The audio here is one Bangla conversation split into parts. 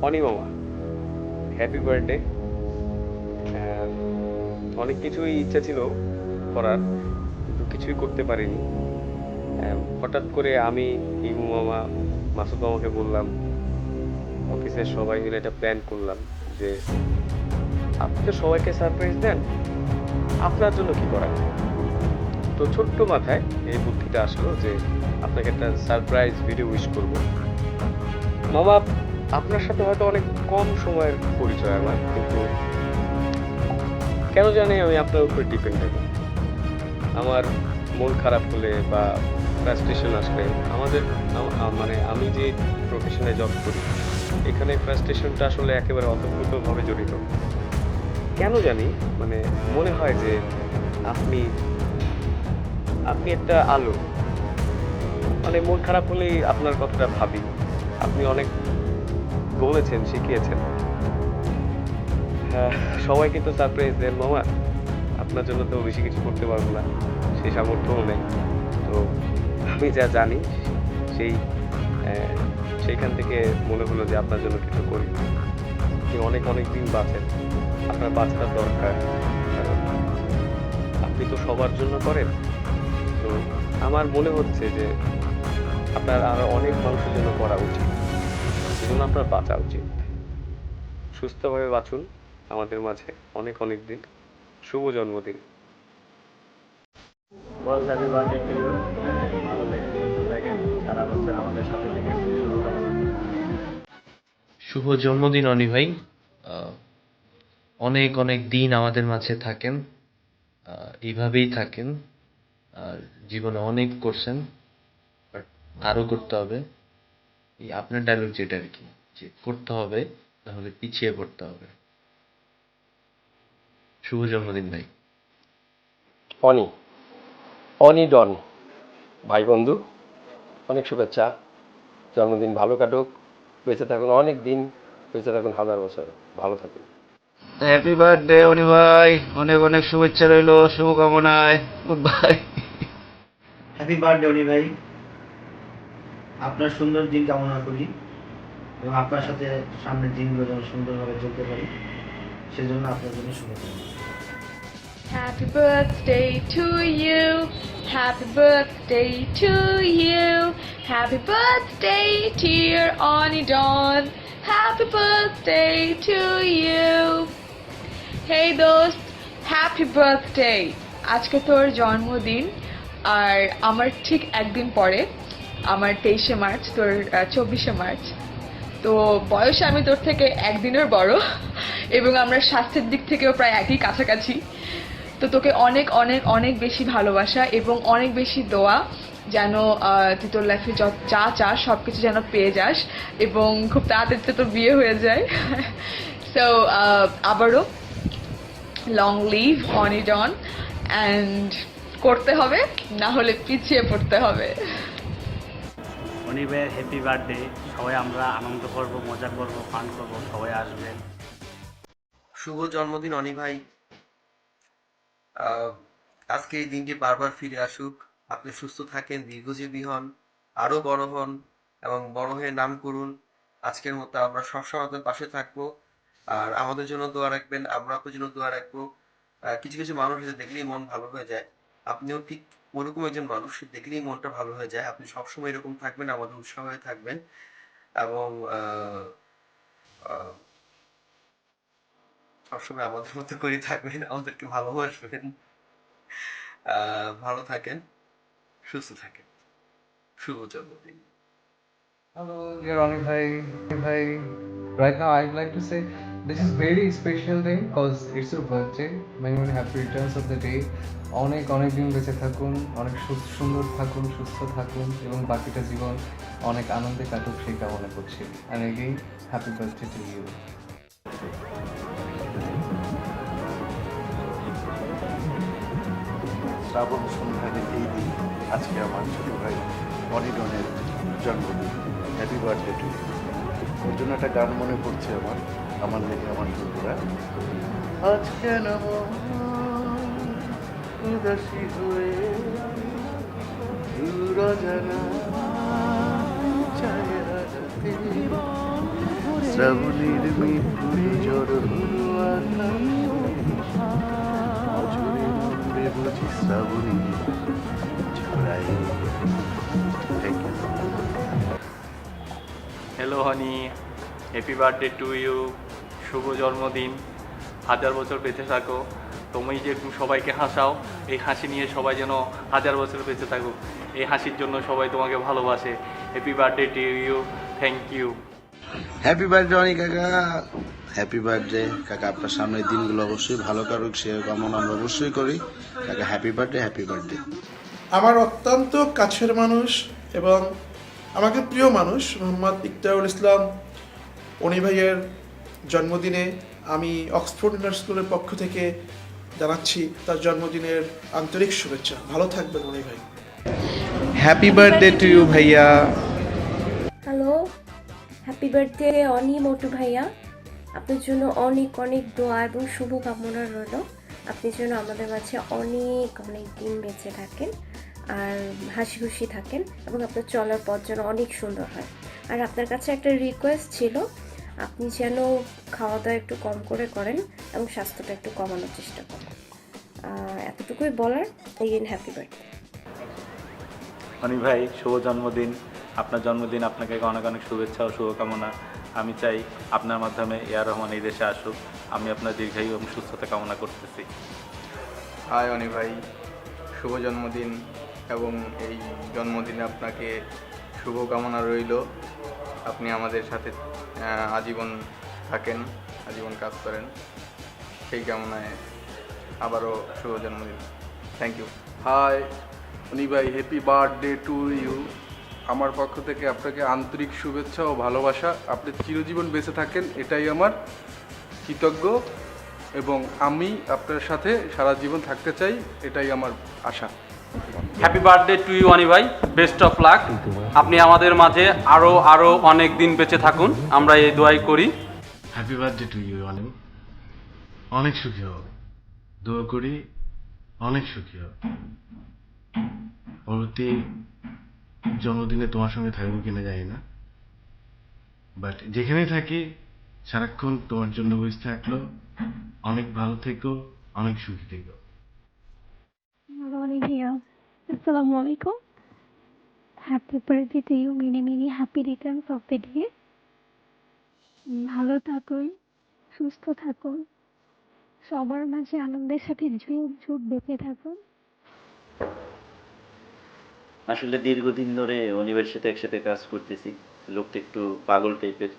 অনি মামা, হ্যাপি বার্থডে। অনেক কিছুই ইচ্ছা ছিল করার, কিন্তু কিছুই করতে পারিনি। হঠাৎ করে আমি, ইমু মামা, মাসুদ মামাকে বললাম, অফিসের সবাই মিলে একটা প্ল্যান করলাম যে আপনি তো সবাইকে সারপ্রাইজ দেন, আপনার জন্য কি করা যায়। তো ছোট্ট মাথায় এই বুদ্ধিটা আসলো যে আপনাকে একটা সারপ্রাইজ ভিডিও উইশ করব। মামা, আপনার সাথে হয়তো অনেক কম সময়ের পরিচয় আমার, কিন্তু কেন জানি আমি আপনার উপরে ডিপেন্ডেবল। আমার মন খারাপ হলে বা ফ্রাস্ট্রেশন আসলে আমাদের মানে আমি যে প্রফেশনে জব করি এখানে ফ্রাস্ট্রেশনটা আসলে একেবারে অতপ্রতভাবে জড়িত। কেন জানি মানে মনে হয় যে আপনি আপনি একটা আলো। মানে মন খারাপ হলেই আপনার কথাটা ভাবি। আপনি অনেক বলেছেন, শিখিয়েছেন। হ্যাঁ, সবাইকে তো সারপ্রাইজ দেন মামা, আপনার জন্য তো বেশি কিছু করতে পারবো না, সেই সামর্থ্যও নেই। তো আমি যা জানি সেই আহ, সেইখান থেকে মনে হলো যে আপনার জন্য কিছু করি। আপনি অনেক অনেক দিন বাঁচেন, আপনার বাঁচার দরকার, কারণ আপনি তো সবার জন্য করেন। তো আমার মনে হচ্ছে যে আপনার আরো অনেক মানুষের জন্য করা উচিত, সেজন্য আপনার বাঁচা উচিত। সুস্থভাবে বাঁচুন আমাদের মাঝে অনেক অনেক দিন। শুভ জন্মদিন। বস, হ্যাপি বার্থডে টু ইউ। ভালো থেকে সুস্থ থাকেন, সারা বছর আমাদের সাথে থেকে শুভকামনা। শুভ জন্মদিন অনি ভাই। আহ, অনেক অনেক দিন আমাদের মাঝে থাকেন, এইভাবেই থাকেন। আর জীবনে অনেক করছেন, বাট আরো করতে হবে। এই আপনার ডায়লগ যেটা আর কি, যে করতে হবে, তাহলে পিছিয়ে পড়তে হবে। শুভ জন্মদিন ভাই। অনি, অনি ডন, ভাই বন্ধু, অনেক শুভেচ্ছা। জন্মদিন ভালো কাটুক, বেঁচে থাকুন অনেক দিন, বেঁচে থাকুন হাজার বছর, ভালো থাকুন। হ্যাপি বার্থডে অনি ভাই, অনেক অনেক শুভেচ্ছা রইলো, শুভকামনায়। Good bye. Happy birthday Oni ভাই, আপনার সুন্দর দিন কামনা করি এবং আপনার সাথে সামনের দিনগুলো যেন সুন্দরভাবে চলতে পারি, সেজন্য আপনার জন্য শুভেচ্ছা। Happy birthday to you. Happy birthday to you. Happy birthday dear Oni Don. Happy birthday to you. Hey দোস্ত, হ্যাপি বার্থডে। আজকে তোর জন্মদিন, আর আমার ঠিক একদিন পরে আমার 23শে মার্চ, তোর 24শে মার্চ। তো বয়সে আমি তোর থেকে একদিনের বড় এবং আমরা স্বাস্থ্যের দিক থেকেও প্রায় একই কাছাকাছি। তো তোকে অনেক অনেক অনেক বেশি ভালোবাসা এবং অনেক বেশি দোয়া, যেন তুই তোর লাইফে যা চাস সব কিছু যেন পেয়ে যাস এবং খুব তাড়াতাড়ি তোর বিয়ে হয়ে যায়। সো আবারও long live Oni Don, and করতে হবে, না হলে পিছিয়ে পড়তে হবে। অনি ভাইয়ের হ্যাপি বার্থডে। সবাই আমরা আনন্দ করব, মজা করব, ফান করব, সবাই আসবেন। শুভ জন্মদিন অনি ভাই। আহ, আজকে এই দিনটি বারবার ফিরে আসুক। আপনি সুস্থ থাকেন, দীর্ঘজীবী হন, আরো বড় হন এবং বড় হয়ে নাম করুন। আজকের মতো আমরা সবসময় আপনার পাশে থাকবো। আর আমাদের জন্য দোয়া রাখবেন, আমরা আপনার জন্য দোয়া রাখবো। কিছু কিছু মানুষ আছে দেখলেই মন ভালো হয়ে যায়, আপনিও ঠিক ওরকম একজন মানুষ, দেখলেই মনটা ভালো হয়ে যায়। আপনি সবসময় এরকম থাকবেন, আমাদের উৎসাহ হয়ে থাকবেন এবং আহ, সবসময় আমাদের মতো করে থাকবেন, আমাদেরকে ভালোবাসবেন। ভালো থাকেন, সুস্থ থাকেন। শুভ জন্মদিন। Hello, dear Ronnie Bhai. Right now, I'd like to say this is very special day because it's your birthday. Many many happy returns of the day. অনেক অনেক দিন বেঁচে থাকুন, অনেক সুন্দর থাকুন, সুস্থ থাকুন এবং বাকিটা জীবন অনেক আনন্দে কাটুক সেই কামনা করছি। And again, happy birthday to you. শ্রাবণ সন্ধ্যার এই দিন আজকে আমার ছোট ভাই অনিডনের জন্মদিন। Happy birthday to you. ওর জন্য একটা গান মনে পড়ছে আমার, আমার লেগে আমার বন্ধুরা। আজ কেন উদাসী হয়ে দূর জানা চায় সাথে শ্রাবণীর মিঠুর ঝড় হলো আকাশে অঝরে মন্দে বুঝি শ্রাবণী ছড়ায়। Thank you. Hello honey, happy birthday to you. শুভ জন্মদিন, 1000 বছর বেঁচে থাকো। তুমি যে সবাইকে হাসাও, এই হাসি নিয়ে সবাই যেন 1000 বছর বেঁচে থাকো। এই হাসির জন্য সবাই তোমাকে ভালোবাসে। Happy birthday to you, thank you. Happy birthday অনেক কাকা, হ্যাপি বার্থডে কাকা। আপনার সামনের দিনগুলো অবশ্যই ভালো কারুক সে কামনা আমরা অবশ্যই করি কাকা। Happy birthday, happy birthday. আমার অত্যন্ত কাছের মানুষ এবং আমাকে প্রিয় মানুষ মোহাম্মদ ইকতারুল ইসলাম অনি ভাইয়ের জন্মদিনে আমি অক্সফোর্ড ইন্টার স্কুলের পক্ষ থেকে জানাচ্ছি তার জন্মদিনের আন্তরিক শুভেচ্ছা। ভালো থাকবেন অনি ভাই। হ্যাপি বার্থডে টু ইউ ভাইয়া। হ্যালো, হ্যাপি বার্থডে অনি মোটু ভাইয়া। আপনার জন্য অনেক অনেক দোয়া এবং শুভকামনা রইল। আপনি যেন আমাদের মাঝে অনেক অনেক দিন বেঁচে থাকেন আর হাসি খুশি থাকেন এবং আপনার চলার পথ যেন অনেক সুন্দর হয়। আর আপনার কাছে একটা রিকোয়েস্ট ছিল, আপনি যেন খাওয়া দাওয়া একটু কম করে করেন এবং স্বাস্থ্যটা একটু কমানোর চেষ্টা করেন। এতটুকুই বলার। Again happy birthday. অনি ভাই, শুভ জন্মদিন। আপনার জন্মদিন, আপনাকে অনেক অনেক শুভেচ্ছা ও শুভকামনা। আমি চাই আপনার মাধ্যমে এআর রহমান এই দেশে আসুক। আমি আপনার দীর্ঘায়ু এবং সুস্থতা কামনা করতেছি। হাই অনি ভাই, শুভ জন্মদিন এবং এই জন্মদিনে আপনাকে শুভকামনা রইল। আপনি আমাদের সাথে আজীবন থাকেন, আজীবন কাজ করেন, সেই কামনায় আবারও শুভ জন্মদিন। Thank you. হাই অনি ভাই, হ্যাপি বার্থডে টু ইউ। আমার পক্ষ থেকে আপনাকে আন্তরিক শুভেচ্ছা ও ভালোবাসা। আপনি চিরজীবন বেঁচে থাকেন, এটাই আমার কৃতজ্ঞ এবং আমি আপনার সাথে সারা জীবন থাকতে চাই, এটাই আমার আশা। হ্যাপি বার্থডে টু ইউ অনি ভাই, বেস্ট অফ লাক। আপনি আমাদের মাঝে আরো অনেক দিন বেঁচে থাকুন, আমরা এই দোয়াই করি। হ্যাপি বার্থডে টু ইউ অনি, অনেক সুখী হও, দোয়া করি অনেক সুখী হও। পরবর্তী জন্মদিনে তোমার সঙ্গে থাকবো কিনা জানি না, বাট যেখানেই থাকি সারাক্ষণ তোমার জন্য বসে থাকলো। অনেক ভালো থেকো, অনেক সুখী থেকো। Ronnie here. Assalamu alaikum. Happy birthday to you. Many many happy returns of the day. ভালো থাকুন, সুস্থ থাকুন, সবার মাঝে আনন্দের সাথে ঝুঁক ঝুঁক বেঁচে থাকুন। আসলে দীর্ঘদিন ধরে অনিবের সাথে একসাথে কাজ করতেছি। লোকটা একটু পাগল টাইপের,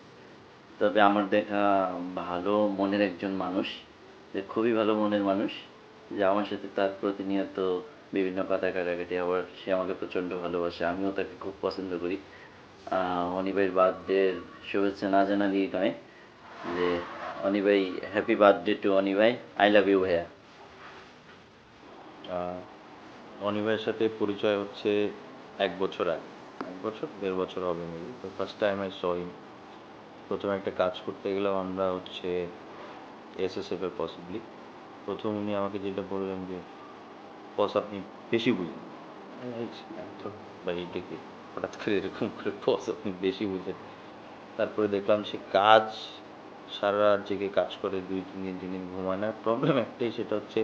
তবে আমার দেখা ভালো মনের একজন মানুষ, যে খুবই ভালো মনের মানুষ, যে আমার সাথে তার প্রতিনিয়ত বিভিন্ন কথা কাটাকাটি, আবার সে আমাকে প্রচণ্ড ভালোবাসে, আমিও তাকে খুব পছন্দ করি। অনিভাইয়ের বার্থডের শুভেচ্ছা না জানালেই নয়, যে অনিভাই হ্যাপি বার্থডে টু অনিভাই, আই লাভ ইউ ভাইয়া। অনিভাইয়ের সাথে পরিচয় হচ্ছে 1 বছর আগে, 1 বছর 1.5 বছর হবে মেবি। তো ফার্স্ট টাইম আই স হিম। প্রথমে একটা কাজ করতে গেলাম আমরা হচ্ছে এসএসএফ এর পসিবলি। প্রথম উনি আমাকে যেটা বললেন যে বস আপনি বেশি বুঝেন। বা এইটাকে হঠাৎ করে এরকম করে বস আপনি বেশি বুঝেন। তারপরে দেখলাম সে কাজ সারা রাত জেগে কাজ করে, 2-3 দিন 3 দিন ঘুমায় না। প্রবলেম একটাই, সেটা হচ্ছে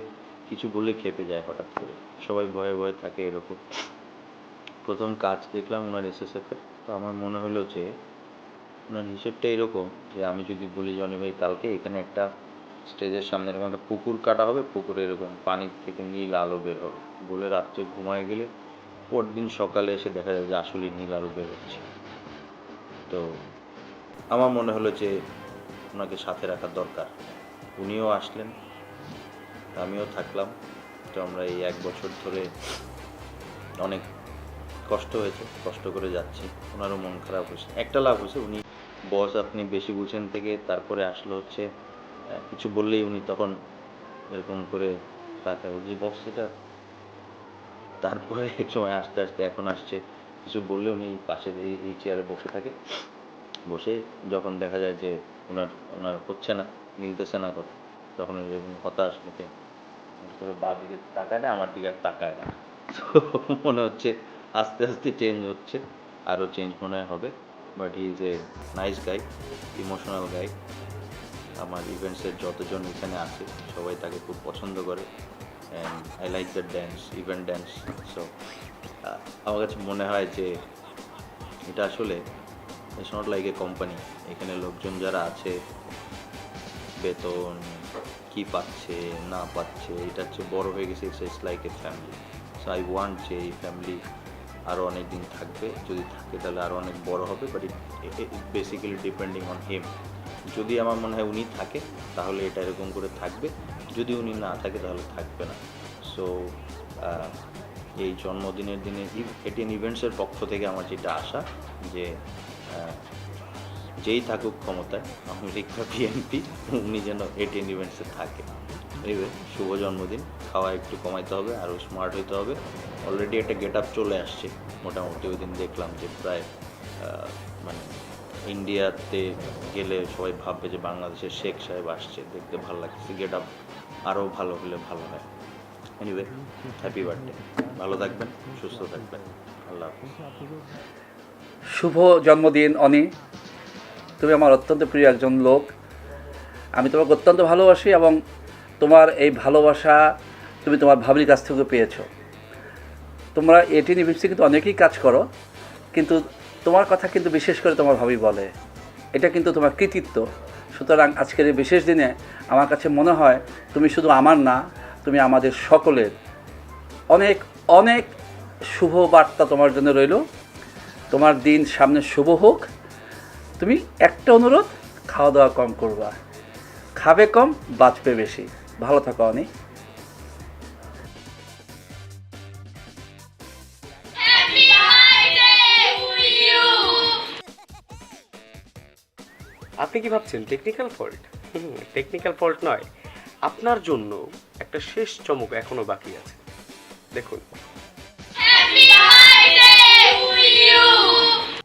কিছু বললে খেপে যায় হঠাৎ করে, সবাই ভয়ে ভয়ে থাকে এরকম। প্রথম কাজ দেখলাম ওনার এসএসএফ এর। তো আমার মনে হলো যে ওনার হিসেবটা এরকম, যে আমি যদি বলি জনি ভাই কালকে এখানে একটা স্টেজের সামনে এরকম একটা পুকুর কাটা হবে, পুকুরে এরকম পানি থেকে নীল আলো বের হবে, বলে রাত্রে ঘুমায় গেলে পরদিন সকালে এসে দেখা যায় যে আসলে নীল আলো বের হচ্ছে। তো আমার মনে হলো যে ওনাকে সাথে রাখার দরকার। উনিও আসলেন, আমিও থাকলাম। তো আমরা এই 1 বছর ধরে অনেক কষ্ট হয়েছে, কষ্ট করে যাচ্ছি। ওনারও মন খারাপ হয়েছে। একটা লাভ হয়েছে, উনি বস আপনি বেশি বুঝেন থেকে তারপরে আসলো হচ্ছে কিছু বললেই উনি তখন এরকম করে তাকায় যে বস এটা। তারপরে এক সময় আস্তে আস্তে এখন আসছে, কিছু বললে উনি পাশের এই চেয়ারে বসে থাকে। বসে যখন দেখা যায় যে ওনার হচ্ছে না, মিলতেছে না কথা, তখন এরকম হতাশ মুখে বাঁ দিকে তাকায় না, আমার দিকে আর তাকায় না। তো মনে হচ্ছে আস্তে আস্তে চেঞ্জ হচ্ছে, আরও চেঞ্জ মনে হয় হবে। But he is a nice guy, emotional guy. আমার ইভেন্টসের যতজন এখানে আছে সবাই তাকে খুব পছন্দ করে, and I like the dance, event dance. So আমার কাছে মনে হয় যে এটা আসলে it's not like a company. এখানে লোকজন যারা আছে বেতন কি পাচ্ছে না পাচ্ছে এটা হচ্ছে বড় হয়ে গেছে, it's like a family. So I want যে এই ফ্যামিলি আরও অনেক দিন থাকবে, যদি থাকে তাহলে আরও অনেক বড় হবে। But it basically depending on him. যদি আমার মনে হয় উনি থাকে তাহলে এটা এরকম করে থাকবে, যদি উনি না থাকে তাহলে থাকবে না। সো এই জন্মদিনের দিনে এটিএন ইভেন্টসের পক্ষ থেকে আমার যেটা আশা যে যেই থাকুক ক্ষমতায়, আমি রিক্তা বিএনপি, উনি যেন এটিএন ইভেন্টসে থাকে। এবার শুভ জন্মদিন। খাওয়া একটু কমাইতে হবে, আরও স্মার্ট হইতে হবে। অলরেডি একটা গেট আপ চলে আসছে মোটামুটি। ওই দিন দেখলাম যে প্রায় মানে ইন্ডিয়াতে গেলে সবাই ভাববে যে বাংলাদেশের শেখ সাহেব আসছে, দেখতে ভালো লাগছে। গেট আপ আরও ভালো হলে ভালো হয়। এনিওয়ে, হ্যাপি বার্থডে, ভালো থাকবেন, সুস্থ থাকবেন, আল্লাহ হাফিজ। শুভ জন্মদিন অনি, তুমি আমার অত্যন্ত প্রিয় একজন লোক। আমি তোমাকে অত্যন্ত ভালোবাসি এবং তোমার এই ভালোবাসা তুমি তোমার ভাবির কাছ থেকে পেয়েছো। তোমরা এটিএন ইভেন্টসে কিন্তু অনেকেই কাজ করো, কিন্তু তোমার কথা কিন্তু বিশেষ করে তোমার ভাবি বলে, এটা কিন্তু তোমার কৃতিত্ব। সুতরাং আজকের এই বিশেষ দিনে আমার কাছে মনে হয় তুমি শুধু আমার না, তুমি আমাদের সকলের। অনেক অনেক শুভ বার্তা তোমার জন্য রইল। তোমার দিন সামনে শুভ হোক। তুমি একটা অনুরোধ, খাওয়া দাওয়া কম করবা, খাবে কম বাঁচবে বেশি। ভালো থাকো অনি। আপনি কি ভাবছেন টেকনিক্যাল ফল্ট? টেকনিক্যাল ফল্ট নয়, আপনার জন্য একটা শেষ চমক এখনো বাকি আছে। দেখুন,